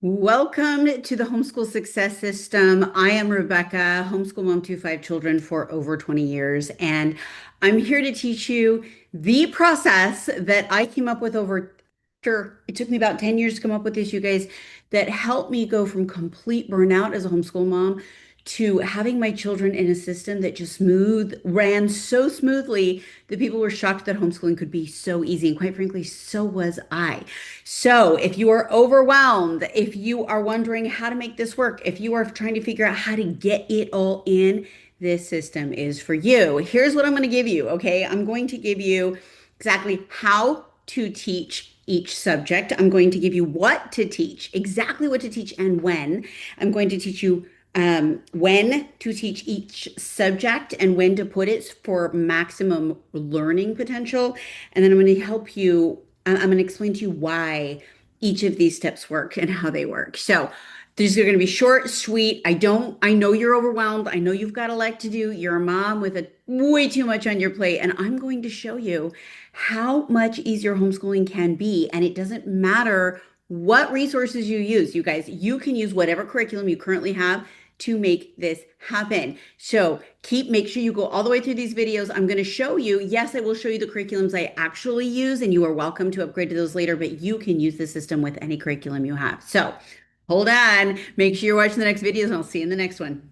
Welcome to the Homeschool Success System. I am Rebecca, homeschool mom to five children for over 20 years, and I'm here to teach you the process that I came up with sure, it took me about 10 years to come up with this, you guys, that helped me go from complete burnout as a homeschool mom to having my children in a system that just ran so smoothly that people were shocked that homeschooling could be so easy. And quite frankly, so was I. So, if you are overwhelmed, if you are wondering how to make this work, if you are trying to figure out how to get it all in, this system is for you. Here's what I'm going to give you, okay? I'm going to give you exactly how to teach each subject. I'm going to give you what to teach, exactly what to teach and when. I'm going to teach you when to teach each subject and when to put it for maximum learning potential. And then I'm going to help you I'm going to explain to you why each of these steps work and how they work. So these are going to be short, sweet. I know you're overwhelmed. I know you've got a lot to do. You're a mom with way too much on your plate. And I'm going to show you how much easier homeschooling can be. And it doesn't matter what resources you use, you guys. You can use whatever curriculum you currently have to make this happen. So make sure you go all the way through these videos. I'm going to show you, yes, I will show you the curriculums I actually use, and you are welcome to upgrade to those later, but you can use the system with any curriculum you have. So hold on, make sure you're watching the next videos, and I'll see you in the next one.